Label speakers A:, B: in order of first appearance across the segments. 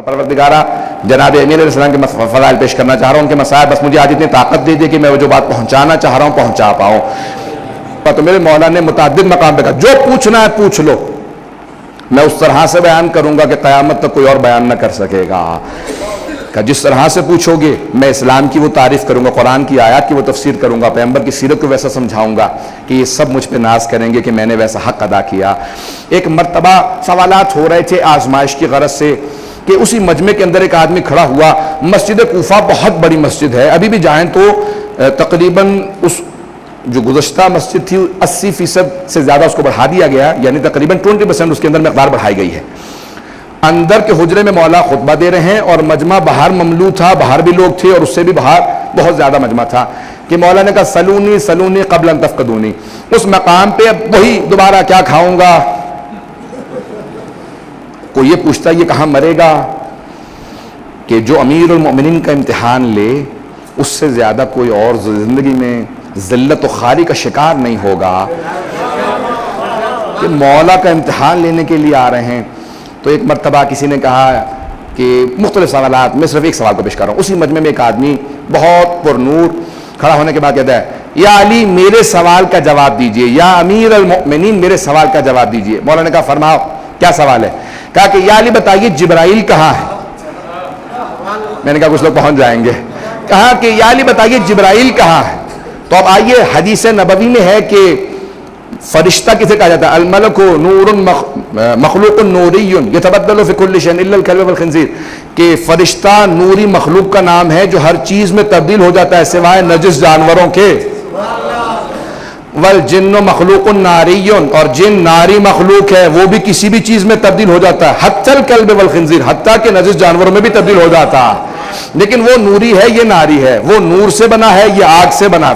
A: پروردگارہ جناب امیر علیہ السلام کے فضائل پیش کرنا چاہ رہا ہوں، ان کے مسائل، بس مجھے آج اتنی طاقت دے دی کہ میں وہ جو بات پہنچانا چاہ رہا ہوں پہنچا پاؤں. تو میرے مولا نے متعدد مقام پہ کہا جو پوچھنا ہے پوچھ لو، میں اس طرح سے بیان کروں گا کہ قیامت تک کوئی اور بیان نہ کر سکے گا. کہ جس طرح سے پوچھو گے میں اسلام کی وہ تعریف کروں گا، قرآن کی آیات کی وہ تفسیر کروں گا، پیغمبر کی سیرت کو ویسا سمجھاؤں گا کہ یہ سب مجھ پہ ناز کریں گے کہ میں نے ویسا حق ادا کیا. ایک مرتبہ سوالات ہو رہے تھے آزمائش کی غرض سے کہ اسی مجمع کے اندر ایک آدمی کھڑا ہوا. مسجد کوفہ بہت بڑی مسجد ہے، ابھی بھی جائیں تو تقریباً اس جو گزشتہ مسجد تھی 80% سے زیادہ اس کو بڑھا دیا گیا، یعنی تقریباً 20% اس کے اندر مقدار بڑھائی گئی ہے. اندر کے حجرے میں مولا خطبہ دے رہے ہیں اور مجمع باہر مملو تھا، باہر بھی لوگ تھے اور اس سے بھی باہر بہت زیادہ مجمع تھا کہ مولا نے کہا سلونی سلونی قبل ان تفقدونی. اس مقام پہ اب وہی دوبارہ کیا کھاؤں گا، کوئی یہ پوچھتا یہ کہاں مرے گا کہ جو امیر المؤمنین کا امتحان لے اس سے زیادہ کوئی اور زندگی میں ذلت و خواری کا شکار نہیں ہوگا کہ مولا کا امتحان لینے کے لیے آ رہے ہیں. تو ایک مرتبہ کسی نے کہا کہ مختلف سوالات، میں صرف ایک سوال کو پیش کر رہا ہوں. اسی مجمع میں ایک آدمی بہت پر نور کھڑا ہونے کے بعد کہتا ہے یا علی میرے سوال کا جواب دیجئے، یا امیر المؤمنین میرے سوال کا جواب دیجئے. مولا نے کہا فرماؤ کیا سوال ہے؟ کہا کہ یا علی بتائیے جبرائیل کہاں ہے؟ میں نے کہا کچھ لوگ پہنچ جائیں گے. کہا کہ یا علی بتائیے جبرائیل کہاں ہے؟ تو اب آئیے حدیث نبوی میں ہے کہ فرشتہ کسے کہا جاتا ہے؟ الملک نور مخلوق نوری یتبدل فی کل شیء الا الکلب والخنزیر، کہ فرشتہ نوری مخلوق کا نام ہے جو ہر چیز میں تبدیل ہو جاتا ہے سوائے نجس جانوروں کے. والجن مخلوق ناری، اور جن ناری مخلوق ہے وہ بھی کسی بھی چیز میں تبدیل ہو جاتا ہے، حتی الکلب والخنزیر، حتیٰ کہ نجس جانوروں میں بھی تبدیل ہو جاتا ہے. لیکن وہ نوری ہے یہ ناری ہے، وہ نور سے بنا ہے یہ آگ سے بنا.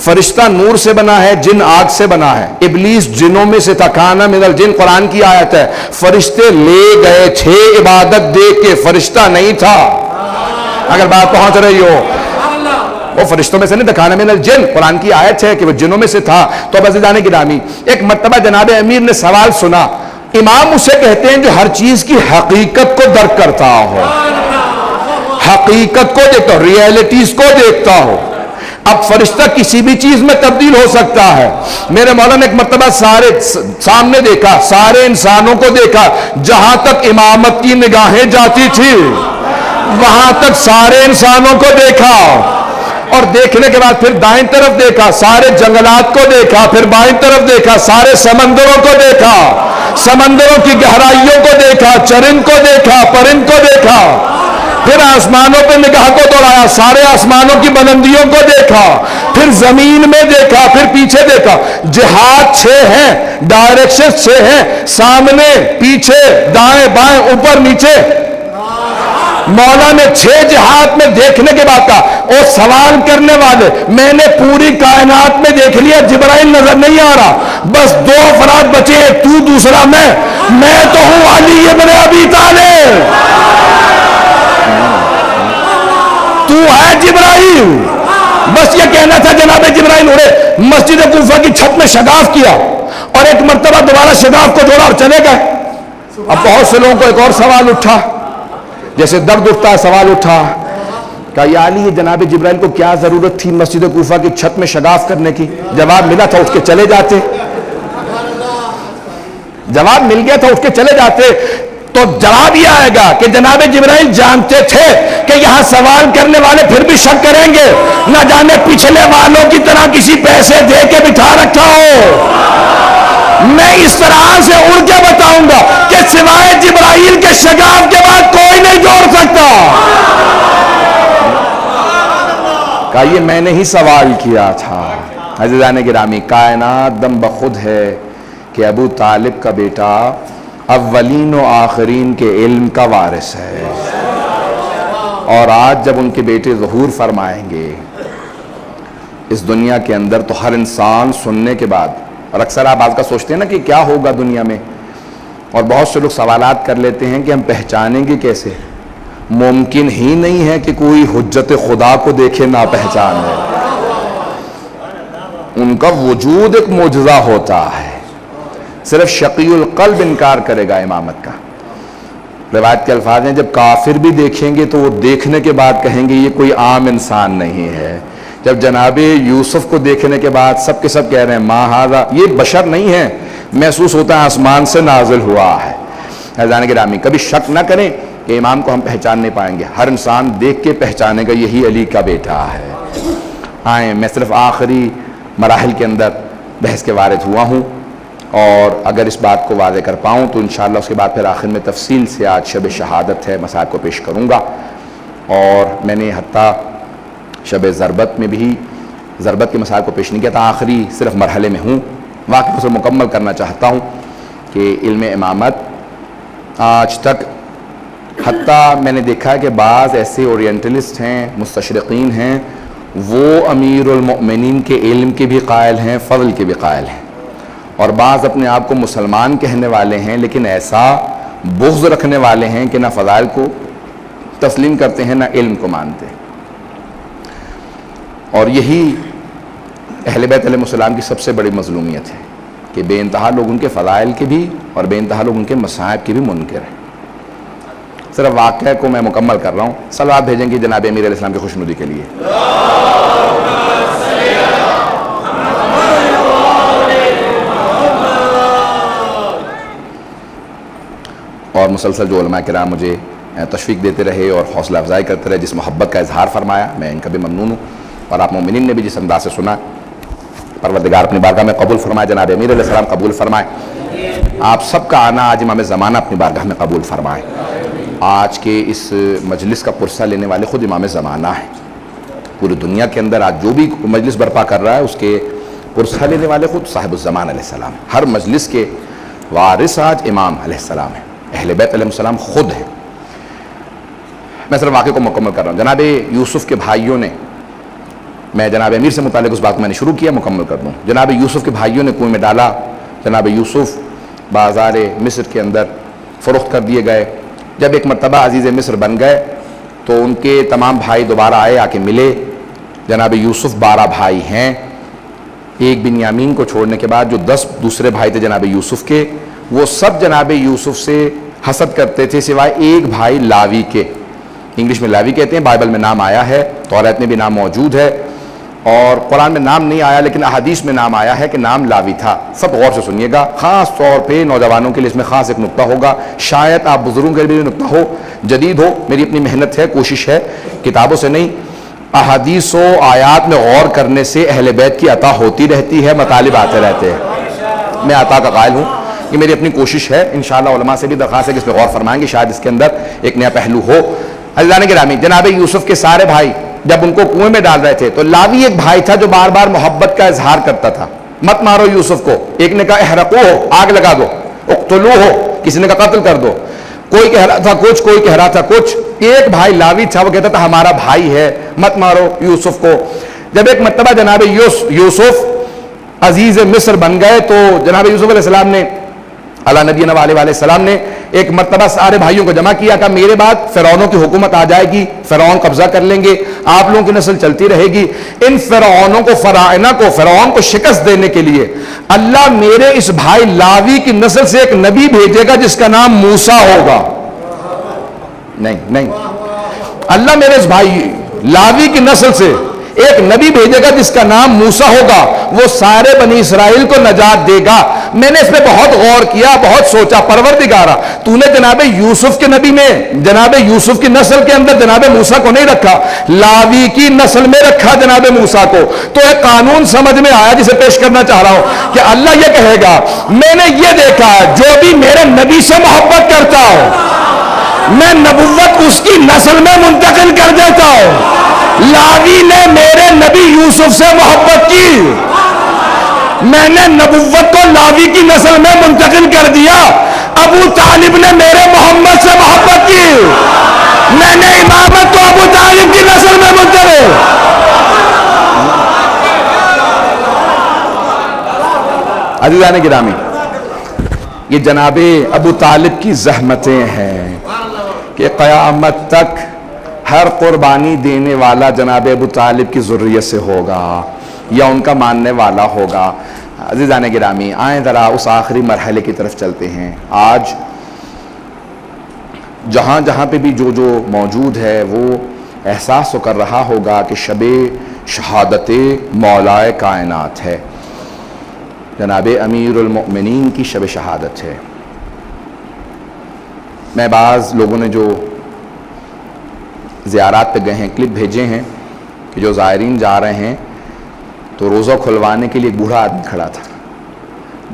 A: فرشتہ نور سے بنا ہے، جن آگ سے بنا ہے. ابلیس جنوں میں سے تھا، کانا من الجن، قرآن کی آیت ہے. فرشتے لے گئے تھے عبادت دے کے، فرشتہ نہیں تھا. اگر بات پہنچ رہی ہو، وہ فرشتوں میں سے نہیں تھا، کانا من الجن، قرآن کی آیت ہے کہ وہ جنوں میں سے تھا. تو عزیزان گرامی، ایک مرتبہ جناب امیر نے سوال سنا. امام اسے کہتے ہیں جو ہر چیز کی حقیقت کو درک کرتا ہو، حقیقت کو دیکھتا ہو، ریئلٹیز کو دیکھتا ہو. اب فرشتہ کسی بھی چیز میں تبدیل ہو سکتا ہے. میرے مولا نے ایک مرتبہ سارے سامنے دیکھا، سارے انسانوں کو دیکھا، جہاں تک امامت کی نگاہیں جاتی تھی وہاں تک سارے انسانوں کو دیکھا. اور دیکھنے کے بعد پھر دائیں طرف دیکھا، سارے جنگلات کو دیکھا، پھر بائیں طرف دیکھا، سارے سمندروں کو دیکھا، سمندروں کی گہرائیوں کو دیکھا، چرند کو دیکھا، پرند کو دیکھا. پھر آسمانوں پہ نگاہ کو دوڑایا، سارے آسمانوں کی بلندیوں کو دیکھا، پھر زمین میں دیکھا، پھر پیچھے دیکھا. جہات 6 ہیں، ڈائریکشن 6 ہیں، سامنے پیچھے دائیں بائیں اوپر نیچے. مولا نے 6 جہات میں دیکھنے کے بعد کہا اور سوال کرنے والے میں نے پوری کائنات میں دیکھ لیا، جبرائیل نظر نہیں آ رہا، بس 2 افراد بچے، تو دوسرا میں تو ہوں علی ابن ابی طالب، تو ہے جبرائیل. بس یہ کہنا تھا جناب جبرائیل اڑے، مسجد کوفہ کی چھت میں شگاف کیا اور ایک مرتبہ دوبارہ شگاف کو جوڑا اور چلے گئے. اب بہت سے لوگوں کو ایک اور سوال اٹھا، جیسے درد اٹھتا ہے سوال اٹھا. کہا یا علی یہ جناب جبرائیل کو کیا ضرورت تھی مسجد کوفہ کی چھت میں شگاف کرنے کی؟ جواب ملا تھا اٹھ کے چلے جاتے، جواب مل گیا تھا اٹھ کے چلے جاتے. تو جواب یہ آئے گا کہ جناب جبرائیل جانتے تھے کہ یہاں سوال کرنے والے پھر بھی شک کریں گے، نہ جانے پچھلے والوں کی طرح کسی پیسے دے کے بٹھا رکھا ہو. میں اس طرح سے اڑ کے بتاؤں گا کہ سوائے جبرائیل کے شگاف کے بعد کوئی نہیں جوڑ سکتا. کہا یہ میں نے ہی سوال کیا تھا. عزیزان گرامی، کائنات دم بخود ہے کہ ابو طالب کا بیٹا اولین و آخرین کے علم کا وارث ہے، اور آج جب ان کے بیٹے ظہور فرمائیں گے اس دنیا کے اندر تو ہر انسان سننے کے بعد، اور اکثر آپ آج کا سوچتے ہیں نا کہ کیا ہوگا دنیا میں، اور بہت سے لوگ سوالات کر لیتے ہیں کہ ہم پہچانیں گے کیسے. ممکن ہی نہیں ہے کہ کوئی حجت خدا کو دیکھے نہ پہچانے. ان کا وجود ایک معجزہ ہوتا ہے. صرف شقی القلب انکار کرے گا امامت کا. روایت کے الفاظ ہیں، جب کافر بھی دیکھیں گے تو وہ دیکھنے کے بعد کہیں گے یہ کوئی عام انسان نہیں ہے۔ جب جناب یوسف کو دیکھنے کے بعد سب کے سب کہہ رہے ہیں ما ھذا، یہ بشر نہیں ہے، محسوس ہوتا ہے آسمان سے نازل ہوا ہے۔ عزیزان گرامی، کبھی شک نہ کریں کہ امام کو ہم پہچان نہیں پائیں گے، ہر انسان دیکھ کے پہچانے گا یہی علی کا بیٹا ہے۔ آئیں، میں صرف آخری مراحل کے اندر بحث کے وارد ہوا ہوں، اور اگر اس بات کو واضح کر پاؤں تو انشاءاللہ اس کے بعد پھر آخر میں تفصیل سے آج شب شہادت ہے مسائل کو پیش کروں گا، اور میں نے حتیٰ شب ضربت میں بھی ضربت کے مسائل کو پیش نہیں کیا تھا، آخری صرف مرحلے میں ہوں، واقعی اسے مکمل کرنا چاہتا ہوں کہ علم امامت آج تک حتیٰ میں نے دیکھا ہے کہ بعض ایسے اورینٹلسٹ ہیں، مستشرقین ہیں، وہ امیر المؤمنین کے علم کے بھی قائل ہیں، فضل کے بھی قائل ہیں، اور بعض اپنے آپ کو مسلمان کہنے والے ہیں لیکن ایسا بغض رکھنے والے ہیں کہ نہ فضائل کو تسلیم کرتے ہیں نہ علم کو مانتے ہیں۔ اور یہی اہل بیت علیہ السلام کی سب سے بڑی مظلومیت ہے کہ بے انتہا لوگ ان کے فضائل کے بھی اور بے انتہا لوگ ان کے مصائب کے بھی منکر ہیں۔ صرف واقعہ کو میں مکمل کر رہا ہوں، صلوات بھیجیں گے جناب امیر علیہ السلام کی خوشنودی کے لیے۔ اور مسلسل جو علماء کرام مجھے تشویق دیتے رہے اور حوصلہ افزائی کرتے رہے، جس محبت کا اظہار فرمایا، میں ان کا بھی ممنون ہوں، اور آپ مومنین نے بھی جس انداز سے سنا، پروردگار اپنی بارگاہ میں قبول فرمائے، جناب امیر علیہ السلام قبول فرمائے، آپ سب کا آنا آج امام زمانہ اپنی بارگاہ میں قبول فرمائے۔ آج کے اس مجلس کا پرسہ لینے والے خود امام زمانہ ہیں، پوری دنیا کے اندر آج جو بھی مجلس برپا کر رہا ہے اس کے پرسہ لینے والے خود صاحب الزمان علیہ السلام، ہر مجلس کے وارث آج امام علیہ السلام ہیں، اہل بیت علیہ السلام خود ہیں۔ میں صرف واقعے کو مکمل کر رہا ہوں۔ جناب یوسف کے بھائیوں نے، میں جناب امیر سے متعلق اس بات کو میں نے شروع کیا، مکمل کر دوں۔ جناب یوسف کے بھائیوں نے کنویں میں ڈالا، جناب یوسف بازار مصر کے اندر فروخت کر دیے گئے۔ جب ایک مرتبہ عزیز مصر بن گئے تو ان کے تمام بھائی دوبارہ آئے، آ کے ملے۔ جناب یوسف 12 بھائی ہیں، ایک بنیامین کو چھوڑنے کے بعد جو 10 دوسرے بھائی تھے جناب یوسف کے، وہ سب جناب یوسف سے حسد کرتے تھے سوائے ایک بھائی لاوی کے، انگلش میں لاوی کہتے ہیں، بائبل میں نام آیا ہے، توریت میں بھی نام موجود ہے، اور قرآن میں نام نہیں آیا لیکن احادیث میں نام آیا ہے کہ نام لاوی تھا۔ سب غور سے سنیے گا، خاص طور پہ نوجوانوں کے لیے اس میں خاص ایک نقطہ ہوگا، شاید آپ بزرگوں کے لیے بھی نقطہ ہو، جدید ہو، میری اپنی محنت ہے، کوشش ہے، کتابوں سے نہیں، احادیث و آیات میں غور کرنے سے اہل بیت کی عطا ہوتی رہتی ہے، مطالب آتے رہتے ہیں، میں عطا کا قائل ہوں، یہ میری اپنی کوشش ہے، انشاءاللہ علماء سے بھی درخواست ہے کہ اس میں غور فرمائیں گے، شاید اس کے اندر ایک نیا پہلو ہو۔ عزیزان گرامی، جناب یوسف کے سارے بھائی جب ان کو کنویں میں ڈال رہے تھے تو لاوی ایک بھائی تھا جو بار بار محبت کا اظہار کرتا تھا، مت مارو یوسف کو، ایک نے کہا احرقو ہو، آگ لگا دو، اقتلو ہو، کسی نے کہا قتل کر دو، کوئی کہہ رہا تھا کچھ، کوئی کہہ رہا تھا کچھ، ایک بھائی لاوی تھا وہ کہتا تھا ہمارا بھائی ہے، مت مارو یوسف کو۔ جب ایک مرتبہ جناب یوسف عزیز مصر بن گئے تو جناب یوسف علیہ السلام نے، اللہ نبی علیہ السلام نے ایک مرتبہ سارے بھائیوں کو جمع کیا، کہ میرے بعد فرعونوں کی حکومت آ جائے گی، فرعون قبضہ کر لیں گے، آپ لوگوں کی نسل چلتی رہے گی، ان فرعونوں کو، فراعنہ کو، فرعون کو شکست دینے کے لیے اللہ میرے اس بھائی لاوی کی نسل سے ایک نبی بھیجے گا جس کا نام موسیٰ ہوگا۔ نہیں، اللہ میرے اس بھائی لاوی کی نسل سے ایک نبی بھیجے گا جس کا نام موسیٰ ہوگا، وہ سارے بنی اسرائیل کو نجات دے گا۔ میں نے اس پہ بہت غور کیا، بہت سوچا، پروردگارا تو نے جناب یوسف کے نبی میں، جناب یوسف کی نسل کے اندر جناب موسیٰ کو نہیں رکھا، لاوی کی نسل میں رکھا جناب موسیٰ کو، تو ایک قانون سمجھ میں آیا جسے پیش کرنا چاہ رہا ہوں کہ اللہ یہ کہے گا میں نے یہ دیکھا جو بھی میرے نبی سے محبت کرتا ہو میں نبوت اس کی نسل میں منتقل کر دیتا ہوں۔ لاوی نے میرے نبی یوسف سے محبت کی، میں نے نبوت کو لاوی کی نسل میں منتقل کر دیا۔ ابو طالب نے میرے محمد سے محبت کی، میں نے امامت کو ابو طالب کی نسل میں منتقل۔ عزیزان گرامی، یہ جناب ابو طالب کی زحمتیں ہیں کہ قیامت تک ہر قربانی دینے والا جناب ابو طالب کی ذریت سے ہوگا یا ان کا ماننے والا ہوگا۔ عزیزان گرامی، آئیں ذرا اس آخری مرحلے کی طرف چلتے ہیں۔ آج جہاں جہاں پہ بھی جو جو موجود ہے وہ احساس تو کر رہا ہوگا کہ شب شہادت مولائے کائنات ہے، جناب امیر المؤمنین کی شب شہادت ہے۔ میں بعض لوگوں نے جو زیارات پہ گئے ہیں کلپ بھیجے ہیں کہ جو زائرین جا رہے ہیں تو روزہ کھلوانے کے لیے ایک بوڑھا آدمی کھڑا تھا،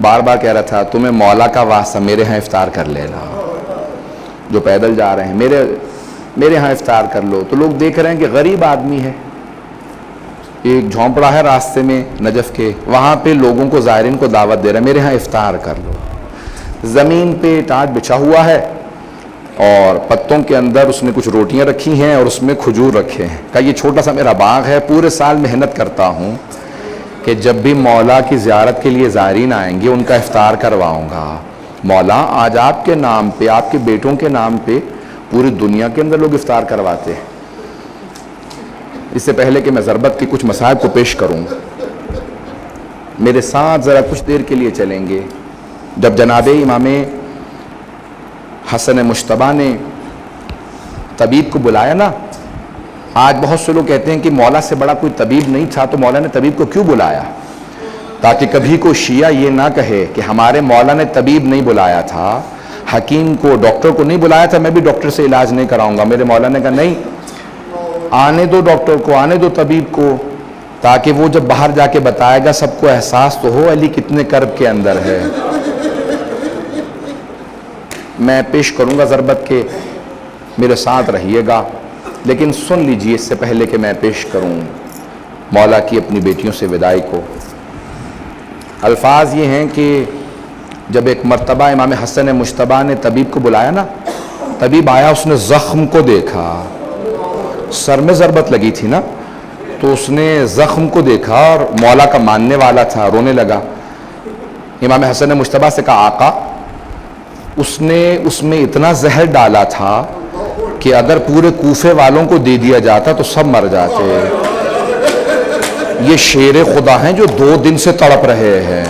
A: بار بار کہہ رہا تھا تمہیں مولا کا واسطہ میرے ہاں افطار کر لینا، جو پیدل جا رہے ہیں میرے ہاں افطار کر لو۔ تو لوگ دیکھ رہے ہیں کہ غریب آدمی ہے، ایک جھونپڑا ہے راستے میں نجف کے، وہاں پہ لوگوں کو زائرین کو دعوت دے رہا ہے میرے ہاں افطار کر لو۔ زمین پہ ٹانٹ بچھا ہوا ہے اور پتوں کے اندر اس نے کچھ روٹیاں رکھی ہیں اور اس میں کھجور رکھے ہیں۔ کہا یہ چھوٹا سا میرا باغ ہے، پورے سال محنت کرتا ہوں کہ جب بھی مولا کی زیارت کے لیے زائرین آئیں گے ان کا افطار کرواؤں گا۔ مولا آج آپ کے نام پہ، آپ کے بیٹوں کے نام پہ پوری دنیا کے اندر لوگ افطار کرواتے ہیں۔ اس سے پہلے کہ میں ضربت کی کچھ مصائب کو پیش کروں، میرے ساتھ ذرا کچھ دیر کے لیے چلیں گے۔ جب جناب امام حسن مجتبیٰ نے طبیب کو بلایا نا، آج بہت سے لوگ کہتے ہیں کہ مولا سے بڑا کوئی طبیب نہیں تھا تو مولا نے طبیب کو کیوں بلایا، تاکہ کبھی کوئی شیعہ یہ نہ کہے کہ ہمارے مولا نے طبیب نہیں بلایا تھا، حکیم کو، ڈاکٹر کو نہیں بلایا تھا، میں بھی ڈاکٹر سے علاج نہیں کراؤں گا۔ میرے مولا نے کہا نہیں، آنے دو ڈاکٹر کو، آنے دو طبیب کو، تاکہ وہ جب باہر جا کے بتائے گا سب کو احساس تو ہو علی کتنے کرب کے اندر ہے۔ میں پیش کروں گا ضربت کے، میرے ساتھ رہیے گا، لیکن سن لیجئے اس سے پہلے کہ میں پیش کروں مولا کی اپنی بیٹیوں سے وداعی کو۔ الفاظ یہ ہیں کہ جب ایک مرتبہ امام حسن مجتبیٰ نے طبیب کو بلایا نا، طبیب آیا، اس نے زخم کو دیکھا، سر میں ضربت لگی تھی نا، تو اس نے زخم کو دیکھا اور مولا کا ماننے والا تھا، رونے لگا۔ امام حسن مجتبیٰ سے کہا آقا، اس نے اس میں اتنا زہر ڈالا تھا کہ اگر پورے کوفے والوں کو دے دیا جاتا تو سب مر جاتے۔ یہ شیر خدا ہیں جو 2 دن سے تڑپ رہے ہیں،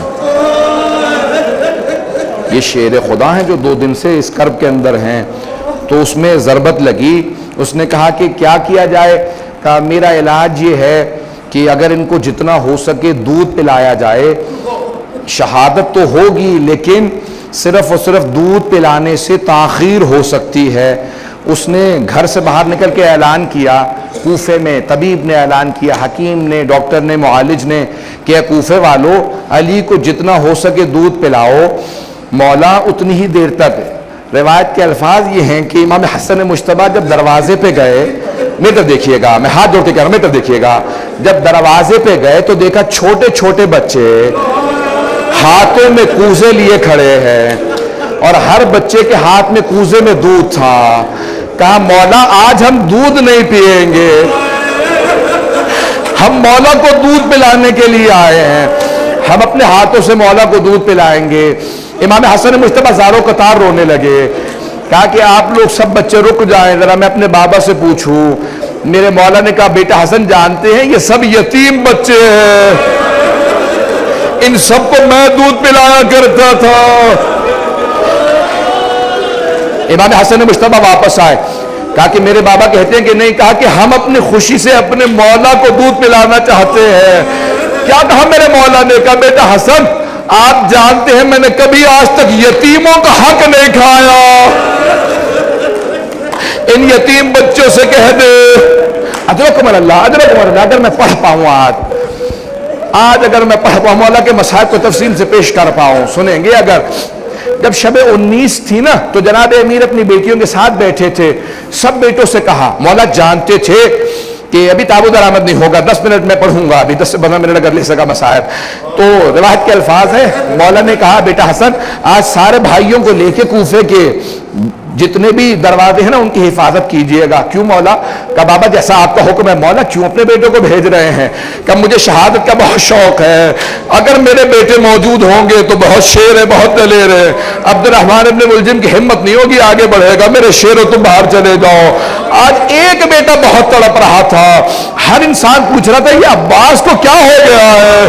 A: یہ شیر خدا ہیں جو 2 دن سے اس کرب کے اندر ہیں۔ تو اس میں ضربت لگی، اس نے کہا کہ کیا کیا جائے؟ کہا میرا علاج یہ ہے کہ اگر ان کو جتنا ہو سکے دودھ پلایا جائے، شہادت تو ہوگی لیکن صرف اور صرف دودھ پلانے سے تاخیر ہو سکتی ہے۔ اس نے گھر سے باہر نکل کے اعلان کیا، کوفے میں طبیب نے اعلان کیا، حکیم نے، ڈاکٹر نے، معالج نے، کہ کوفے والو علی کو جتنا ہو سکے دودھ پلاؤ۔ مولا اتنی ہی دیر تک، روایت کے الفاظ یہ ہیں کہ امام حسن مجتبیٰ جب دروازے پہ گئے، میٹر دیکھیے گا، میں ہاتھ جوڑ کے کہہ رہا ہوں میٹر دیکھیے گا، جب دروازے پہ گئے تو دیکھا چھوٹے چھوٹے بچے ہاتھوں میں کوزے لیے کھڑے ہیں اور ہر بچے کے ہاتھ میں کوزے میں دودھ تھا۔ کہا مولا آج ہم دودھ نہیں پیئیں گے، ہم مولا کو دودھ پلانے کے لیے آئے ہیں، ہم اپنے ہاتھوں سے مولا کو دودھ پلائیں گے۔ امام حسن مجتبیٰ زاروں قطار رونے لگے۔ کہا کہ آپ لوگ سب بچے رک جائیں، ذرا میں اپنے بابا سے پوچھوں۔ میرے مولا نے کہا بیٹا حسن جانتے ہیں یہ سب یتیم بچے ہیں، ان سب کو میں دودھ پلایا کرتا تھا۔ امام حسن مجتبیٰ واپس آئے، کہا کہ میرے بابا کہتے ہیں کہ نہیں، کہا کہ ہم اپنی خوشی سے اپنے مولا کو دودھ پلانا چاہتے ہیں۔ کیا کہا میرے مولا نے؟ کہا بیٹا حسن آپ جانتے ہیں میں نے کبھی آج تک یتیموں کا حق نہیں کھایا، ان یتیم بچوں سے کہہ دے ادرکم اللہ، ادرکم اللہ، اگر میں پڑھ پاؤں آج اگر میں پڑھ پاؤں مولا کے مصائب کو تفصیل سے پیش کر پاؤں، سنیں گے۔ اگر جب شب 19 تھی نا تو جناب امیر اپنی بیٹیوں کے ساتھ بیٹھے تھے، سب بیٹوں سے کہا، مولا جانتے تھے کہ ابھی تابو درآمد نہیں ہوگا، 10 منٹ میں پڑھوں گا، ابھی 10 سے 15 منٹ اگر لے سکا مصائب۔ تو روایت کے الفاظ ہیں، مولا نے کہا بیٹا حسن آج سارے بھائیوں کو لے کے کوفے کے جتنے بھی دروازے ہیں نا ان کی حفاظت کیجئے گا۔ کیوں مولا؟ کہا بابا جیسا آپ کا حکم ہے۔ مولا کیوں اپنے بیٹوں کو بھیج رہے ہیں؟ کہ مجھے شہادت کا بہت شوق ہے، اگر میرے بیٹے موجود ہوں گے تو بہت شیر ہے، بہت دلیر ہے، عبد الرحمن ابن ملجم کی ہمت نہیں ہوگی آگے بڑھے گا، میرے شیرو تم باہر چلے جاؤ۔ آج ایک بیٹا بہت تڑپ رہا تھا، ہر انسان پوچھ رہا تھا یہ عباس کو کیا ہو گیا ہے؟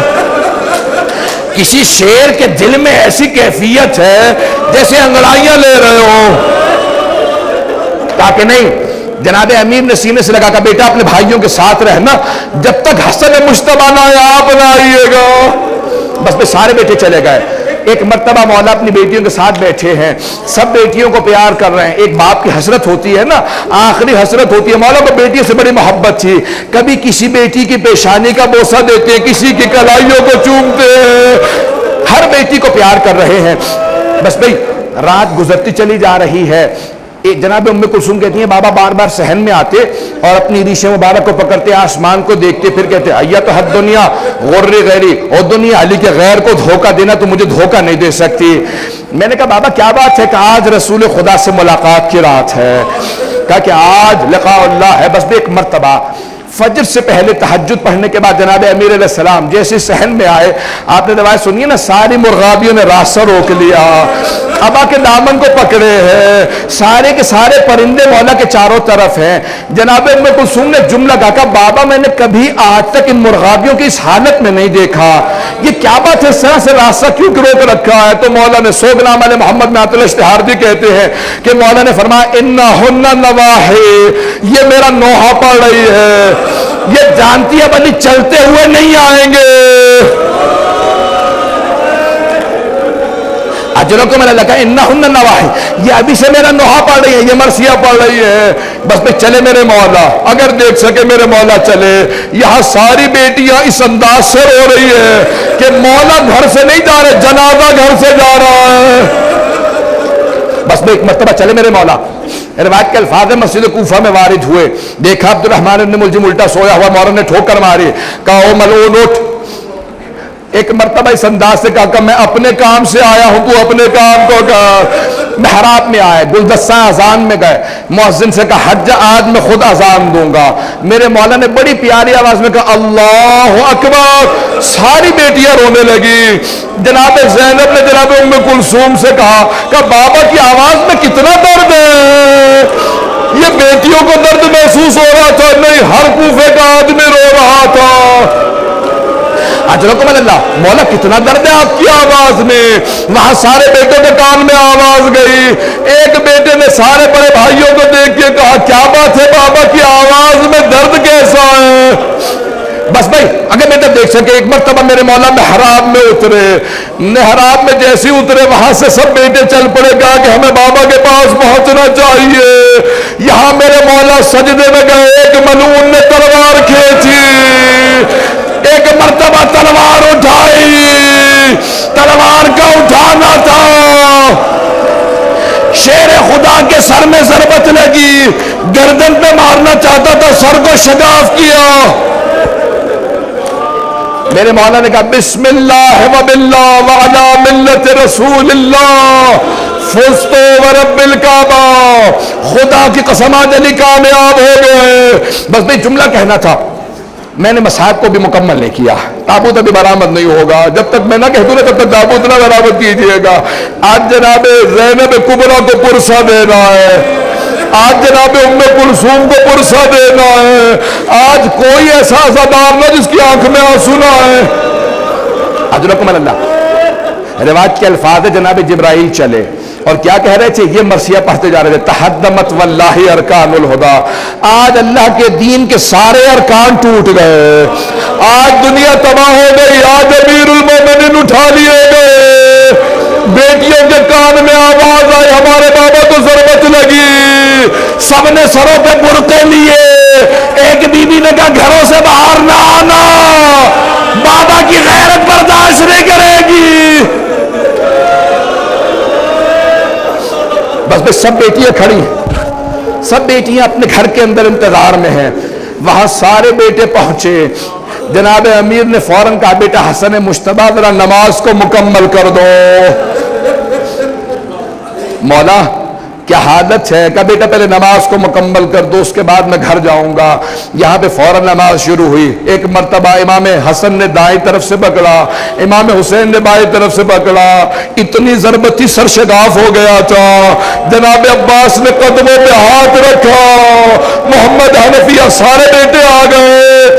A: کسی شیر کے دل میں ایسی کیفیت ہے جیسے انگڑائیاں لے رہے ہو۔ کہا کہ نہیں، جناب امیر نے سینے سے لگا کہ بیٹا اپنے بھائیوں کے ساتھ رہنا، جب تک حسن مجتبیٰ نہ آئے آپ نہ آئیے گا۔ بس میں سارے بیٹے چلے گئے۔ ایک مرتبہ مولا اپنی بیٹیوں کے ساتھ بیٹھے ہیں، سب بیٹیوں کو پیار کر رہے ہیں۔ ایک باپ کی حسرت ہوتی ہے نا، آخری حسرت ہوتی ہے۔ مولا کو بیٹیوں سے بڑی محبت تھی، کبھی کسی بیٹی کی پیشانی کا بوسہ دیتے ہیں، کسی کی کلائیوں کو چومتے ہیں، ہر بیٹی کو پیار کر رہے ہیں۔ بس بھئی رات گزرتی چلی جا رہی ہے۔ جناب ام کلثوم کہتی ہیں بابا بار بار صحن میں آتے اور اپنی ریش مبارک کو پکڑتے، آسمان کو دیکھتے، پھر کہتے ایا تو حد دنیا غر غیری، او دنیا علی کے غیر کو دھوکہ دینا تو مجھے دھوکہ نہیں دے سکتی۔ میں نے کہا بابا کیا بات ہے؟ کہ آج رسول خدا سے ملاقات کی رات ہے، کہا کہ آج لقاء اللہ ہے۔ بس بھی ایک مرتبہ فجر سے پہلے تہجد پڑھنے کے بعد جناب امیر علیہ السلام جیسے صحن میں آئے، آپ نے روایت سنی ہے نا، ساری مرغابیوں نے راستہ روک لیا، ابا کے دامن کو پکڑے ہیں، سارے کے سارے پرندے مولا کے چاروں طرف ہیں۔ جناب ام کلثوم نے جملہ کہا کہ بابا میں نے کبھی آج تک ان مرغابیوں کی اس حالت میں نہیں دیکھا، یہ کیا بات ہے، اس طرح سے راستہ کیوں روک رکھا ہے؟ تو مولا نے سوگنام علیہ محمد میں عطل اشتہاردی کہتے ہیں کہ مولا نے فرمایا انہن نواحی، یہ میرا نوحہ پڑھ رہی ہے، یہ جانتی ہے بلی چلتے ہوئے نہیں آئیں گے۔ اجروں کو میں نے لگا انہن نواحی، یہ ابھی سے میرا نوحہ پڑھ رہی ہے، یہ مرثیہ پڑھ رہی ہے۔ بس میں چلے میرے مولا، اگر دیکھ سکے میرے مولا چلے۔ یہاں ساری بیٹیاں اس انداز سے رو رہی ہے کہ مولا گھر سے نہیں جا رہے، جنازہ گھر سے جا رہا ہے۔ بس میں ایک مرتبہ چلے میرے مولا، روایت کے الفاظ مسجد کوفہ میں وارد ہوئے، دیکھا عبد الرحمن بن ملجم الٹا سویا ہوا، مولا نے ٹھوکر ماری، کہا او ملعون اٹھ۔ ایک مرتبہ اس انداز سے کہا کہ میں اپنے کام سے آیا ہوں، تو اپنے کام کو کر۔ محراب میں آئے، گلدستہ اذان میں گئے، مؤذن سے کہا حج آج میں خود اذان دوں گا۔ میرے مولا نے بڑی پیاری آواز میں کہا اللہ اکبر، ساری بیٹیاں رونے لگی۔ جناب زینب نے جناب ام کلثوم سے کہا کہ بابا کی آواز میں کتنا درد ہے، یہ بیٹیوں کو درد محسوس ہو رہا تھا؟ نہیں، ہر کوفے کا آدمی رو رہا تھا۔ اجرکم اللہ، مولا کتنا درد ہے آپ کی آواز میں۔ وہاں سارے بیٹوں کے کان میں آواز گئی، ایک بیٹے نے سارے بڑے بھائیوں کو دیکھ کے کہا کیا بات ہے بابا کی آواز میں درد کیسا ہے؟ بس بھائی اگر بیٹا دیکھ سکے، ایک مرتبہ میرے مولا محراب میں اترے، محراب میں جیسے اترے وہاں سے سب بیٹے چل پڑے، کہا کہ ہمیں بابا کے پاس پہنچنا چاہیے۔ یہاں میرے مولا سجدے میں گئے، ایک ملعون نے تلوار کھینچی، ایک مرتبہ تلوار اٹھائی، تلوار کا اٹھانا تھا، شیر خدا کے سر میں ضربت لگی، گردن پہ مارنا چاہتا تھا، سر کو شگاف کیا۔ میرے مولا نے کہا بسم اللہ و باللہ وعلا ملت رسول اللہ فزت ورب الکعبہ، خدا کی قسم آج علی کامیاب ہو گئے۔ بس بھئی جملہ کہنا تھا، میں نے مصاحب کو بھی مکمل نہیں کیا، تابوت ابھی برآمد نہیں ہوگا، جب تک میں نہ کہہ دوں نا تب تک تابوت نہ برآمد کیجئے گا۔ آج جناب زینب کبریٰ کو پرسہ دینا ہے، آج جناب ام کلثوم کو پرسہ دینا ہے، آج کوئی ایسا عزادار نہ جس کی آنکھ میں آنسو نہ ہے۔ اجرکم اللہ، روایت کے الفاظ جناب جبرائیل چلے اور کیا کہہ رہے تھے؟ یہ مرثیہ پڑھتے جا رہے تھے، تحدمت واللہ ارکان الہدا، آج اللہ کے دین کے سارے ارکان ٹوٹ گئے، آج دنیا تباہ ہو گئی، آج امیر المومنین اٹھا لیے گئے۔ بیٹیوں کے کان میں آواز آئی ہمارے بابا کو ضربت لگی، سب نے سروں پہ برقعے لیے، ایک بی بی نے کہا گھروں سے باہر نہ آنا، بابا کی غیرت برداشت نہیں کرے گی۔ بس بس سب بیٹیاں کھڑی ہیں، سب بیٹیاں اپنے گھر کے اندر انتظار میں ہیں۔ وہاں سارے بیٹے پہنچے، جناب امیر نے فوراً کہا بیٹا حسن مجتبیٰ ذرا نماز کو مکمل کر دو۔ مولا کیا حالت ہے؟ کہا بیٹا پہلے نماز کو مکمل کر دو، اس کے بعد میں گھر جاؤں گا۔ یہاں پہ فوراً نماز شروع ہوئی، ایک مرتبہ امام حسن نے دائیں طرف سے پکڑا، امام حسین نے بائیں طرف سے پکڑا، اتنی ضربت تھی سر شگاف ہو گیا تھا۔ جناب عباس نے قدموں پہ ہاتھ رکھا، محمد حنفیہ سارے بیٹے آ گئے،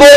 A: 2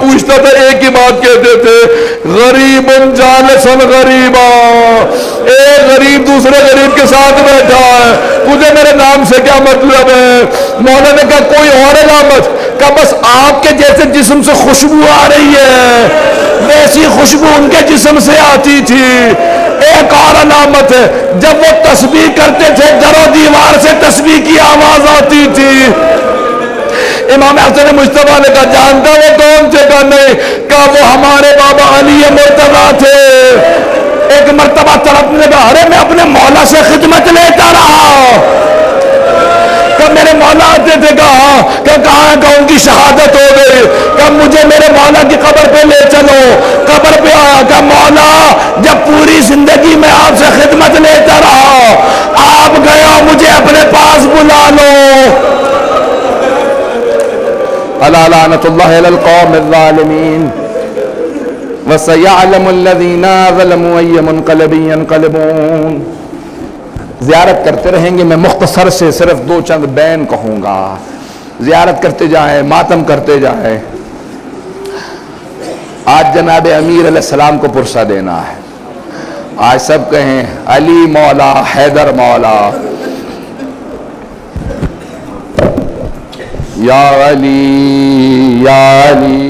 A: پوچھتا تھا ایک ہی بات کہتے تھے غریب جالسن غریبا، ایک غریب دوسرے غریب کے ساتھ بیٹھا ہے، تجھے میرے نام سے کیا مطلب ہے؟ مولا نے کہا کوئی اور علامت؟ کہا بس آپ کے جیسے جسم سے خوشبو آ رہی ہے ویسی خوشبو ان کے جسم سے آتی تھی۔ ایک اور علامت ہے جب وہ تسبیح کرتے تھے در و دیوار سے تسبیح کی آواز آتی تھی۔ امام حسن مجتبیٰ نے کہا جانتا وہ کون تھے؟ کہا نہیں۔ کہا وہ ہمارے بابا علی مرتضیٰ تھے۔ ایک مرتبہ تڑپنے لگا ارے میں اپنے مولا سے خدمت لیتا رہا، کہ میرے مولا آتے تھے، کہا کہ کہاں ہے؟ کہ ان کی شہادت ہو گئی۔ کہ مجھے میرے مولا کی قبر پہ لے چلو۔ قبر پہ آیا کہ مولا جب پوری زندگی میں آپ سے خدمت لیتا رہا، آپ گیا مجھے اپنے پاس بلا لو۔ الا لعنۃ اللہ علی القوم الظالمین وسيعلم الذين ظلموا أي منقلب ينقلبون۔ زیارت کرتے رہیں گے، میں مختصر سے صرف دو چند بین کہوں گا، زیارت کرتے جائیں، ماتم کرتے جائیں۔ آج جناب امیر علیہ السلام کو پرسہ دینا ہے، آج سب کہیں علی مولا، حیدر مولا، یا علی یا علی